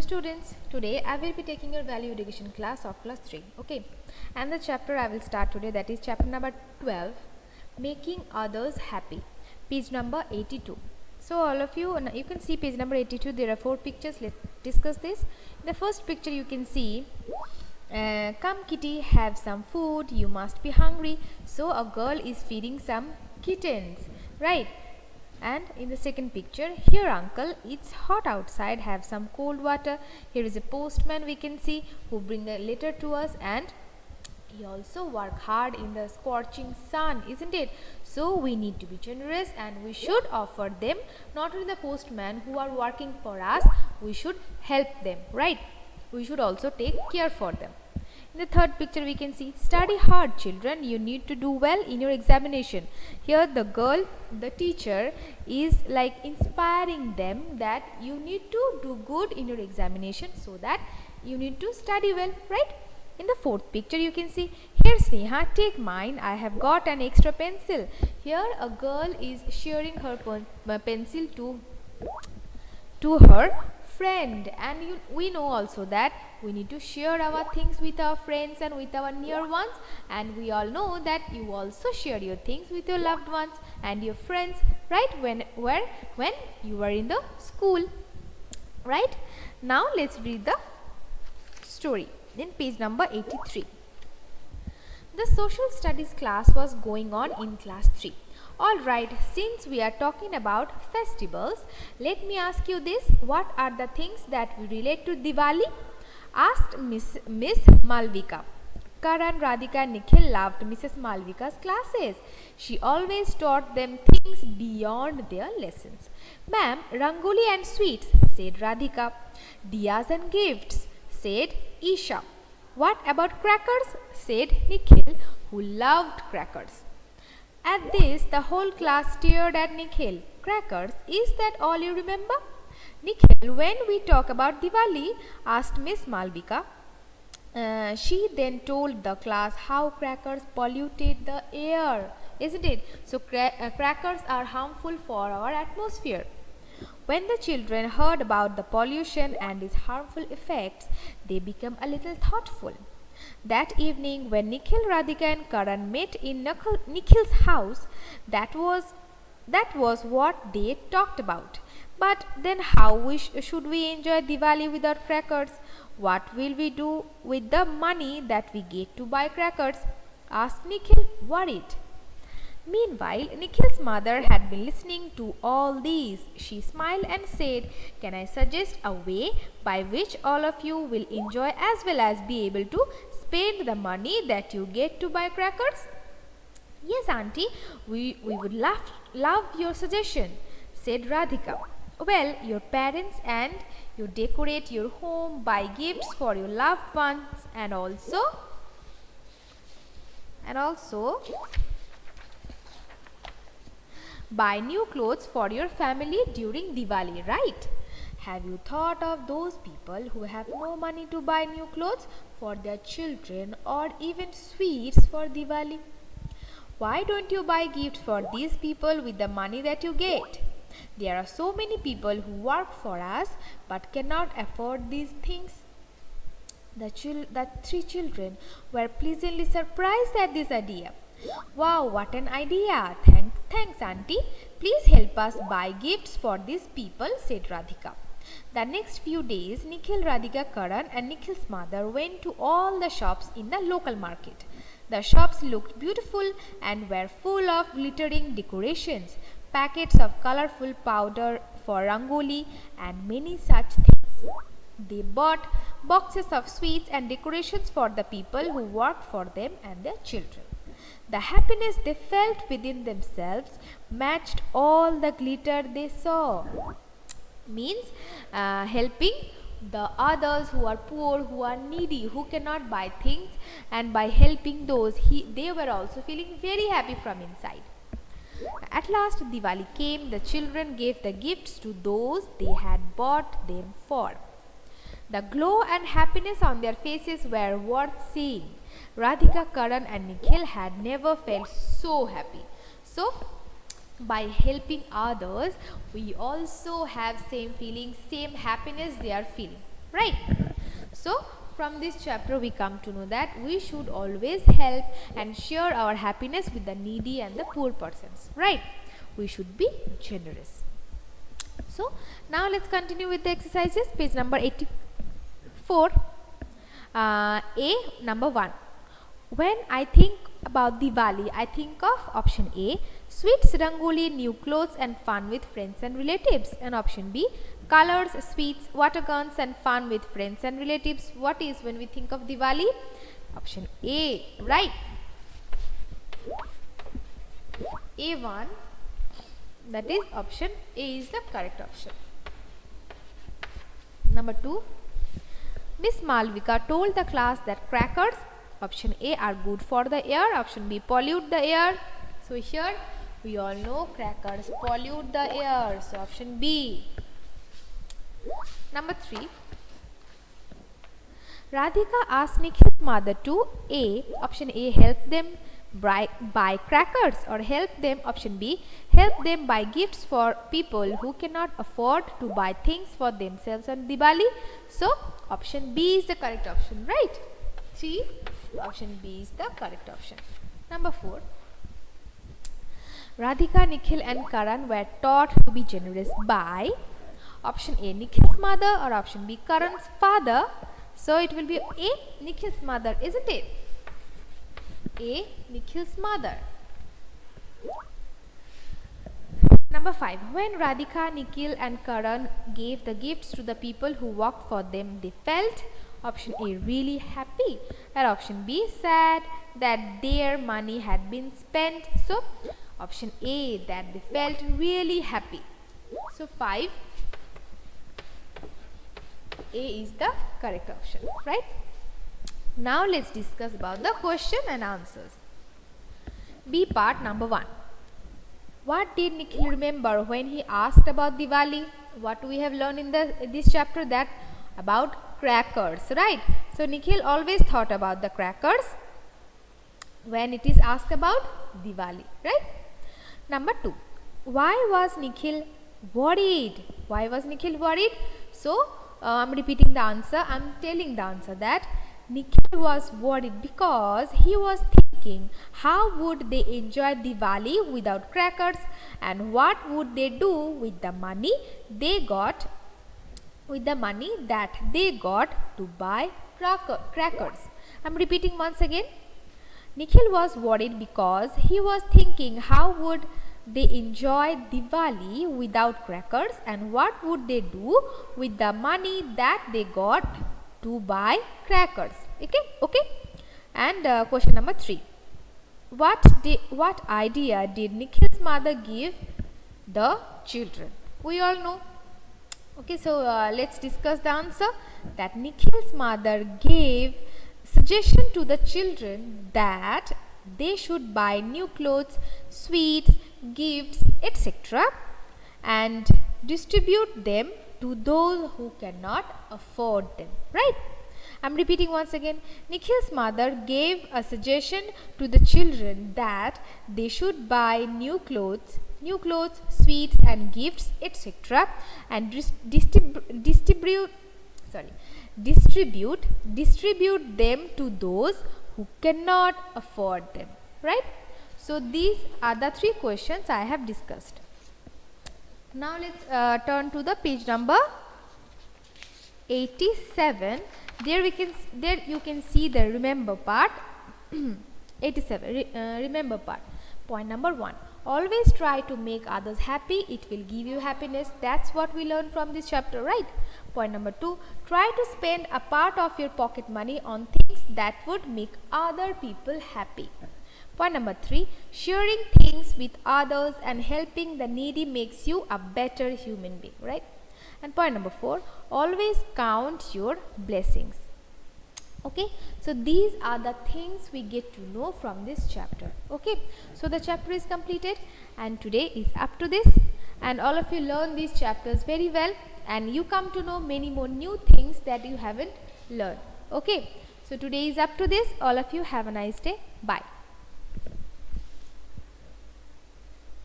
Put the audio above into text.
students, today I will be taking your value education class of class 3. Okay, and the chapter I will start today, that is chapter number 12, making others happy, page number 82. So all of you, you can see page number 82. There are 4 pictures. Let's discuss this. In the first picture you can see, come kitty, have some food, you must be hungry. So a girl is feeding some kittens, right? And in the second picture, here uncle, it's hot outside, have some cold water. Here is a postman we can see who bring a letter to us, and he also work hard in the scorching sun, isn't it? So we need to be generous and we should offer them, not only the postman who are working for us, we should help them, right? We should also take care for them. In the third picture we can see, study hard children, you need to do well in your examination. Here the girl, the teacher, is like inspiring them that you need to do good in your examination, so that you need to study well, right? In the fourth picture you can see, here Sneha, take mine, I have got an extra pencil. Here a girl is sharing her pencil to her friend, and we know also that we need to share our things with our friends and with our near ones, and we all know that you also share your things with your loved ones and your friends, right? When you were in the school, right? Now let's read the story in page number 83. The social studies class was going on in class 3. Alright, since we are talking about festivals, let me ask you this. What are the things that we relate to Diwali? Asked Miss Malvika. Karan, Radhika and Nikhil loved Mrs. Malvika's classes. She always taught them things beyond their lessons. Ma'am, Rangoli and sweets, said Radhika. Diyas and gifts, said Isha. What about crackers? Said Nikhil, who loved crackers. At this, the whole class stared at Nikhil. Crackers, is that all you remember? Nikhil, when we talk about Diwali, asked Miss Malvika. She then told the class how crackers polluted the air, isn't it? So crackers are harmful for our atmosphere. When the children heard about the pollution and its harmful effects, they became a little thoughtful. That evening, when Nikhil, Radhika and Karan met in Nikhil's house, that was what they talked about. But then how should we enjoy Diwali without crackers? What will we do with the money that we get to buy crackers? Asked Nikhil, worried. Meanwhile, Nikhil's mother had been listening to all these. She smiled and said, can I suggest a way by which all of you will enjoy as well as be able to spend the money that you get to buy crackers? Yes, auntie, we would love your suggestion, said Radhika. Well, your parents and you decorate your home, buy gifts for your loved ones, and also buy new clothes for your family during Diwali, right? Have you thought of those people who have no money to buy new clothes for their children or even sweets for Diwali? Why don't you buy gifts for these people with the money that you get? There are so many people who work for us but cannot afford these things. The 3 children were pleasantly surprised at this idea. Wow, what an idea! Thanks, auntie. Please help us buy gifts for these people, said Radhika. The next few days, Nikhil, Radhika, Karan and Nikhil's mother went to all the shops in the local market. The shops looked beautiful and were full of glittering decorations, packets of colorful powder for rangoli and many such things. They bought boxes of sweets and decorations for the people who worked for them and their children. The happiness they felt within themselves matched all the glitter they saw. Means helping the others who are poor, who are needy, who cannot buy things, and by helping those, they were also feeling very happy from inside. At last Diwali came. The children gave the gifts to those they had bought them for. The glow and happiness on their faces were worth seeing. Radhika, Karan and Nikhil had never felt so happy. So by helping others, we also have same feeling, same happiness they are feeling. right? So from this chapter we come to know that we should always help and share our happiness with the needy and the poor persons, right? We should be generous. So now let's continue with the exercises. Page number 84. A, number 1. When I think about Diwali, I think of option A, sweets, rangoli, new clothes and fun with friends and relatives, and option B, colors, sweets, water guns and fun with friends and relatives. What is when we think of Diwali? Option A, right? A1, that is option A is the correct option. Number 2, Miss Malvika told the class that crackers, option A, are good for the air, option B, pollute the air. So here we all know crackers pollute the air, so option B. Number 3, Radhika asked Nikhil's mother to A, option A, help them buy crackers, or help them, option B, help them buy gifts for people who cannot afford to buy things for themselves on Diwali. So option B is the correct option, right? 3, option B is the correct option. Number 4, Radhika, Nikhil and Karan were taught to be generous by, option A, Nikhil's mother, or option B, Karan's father. So it will be A, Nikhil's mother, isn't it? A, Nikhil's mother. Number 5, when Radhika, Nikhil and Karan gave the gifts to the people who worked for them, they felt, option A, really happy, and option B, sad that their money had been spent. So option A, that they felt really happy. So 5, A is the correct option, right? Now let's discuss about the question and answers. B part, number 1. What did Nikhil remember when he asked about Diwali? What we have learned in this chapter, that about crackers, right? So Nikhil always thought about the crackers when it is asked about Diwali, right? Number 2. Why was Nikhil worried? Why was Nikhil worried? So I'm repeating the answer. I'm telling the answer that Nikhil was worried because he was thinking how would they enjoy Diwali without crackers, and what would they do with the money they got, that they got to buy crackers. I'm repeating once again. Nikhil was worried because he was thinking how would they enjoy Diwali without crackers, and what would they do with the money that they got to buy crackers. Okay. And question number 3. What idea did Nikhil's mother give the children? We all know. Okay, so let's discuss the answer. That Nikhil's mother gave suggestion to the children that they should buy new clothes, sweets, gifts, etc. and distribute them to those who cannot afford them, right? I'm repeating once again. Nikhil's mother gave a suggestion to the children that they should buy new clothes, sweets and gifts, etc. and distribute them to those who cannot afford them, right? So these are the 3 questions I have discussed. Now let's turn to the page number 87. There you can see the remember part. 87, remember part. Point number 1. Always try to make others happy. It will give you happiness. That's what we learned from this chapter, right? Point number 2. Try to spend a part of your pocket money on things that would make other people happy. Point number 3. Sharing things with others and helping the needy makes you a better human being, right? And point number 4. Always count your blessings. Okay, so these are the things we get to know from this chapter. Okay, so the chapter is completed and today is up to this, and all of you learn these chapters very well and you come to know many more new things that you haven't learned. Okay, so today is up to this. All of you have a nice day. Bye.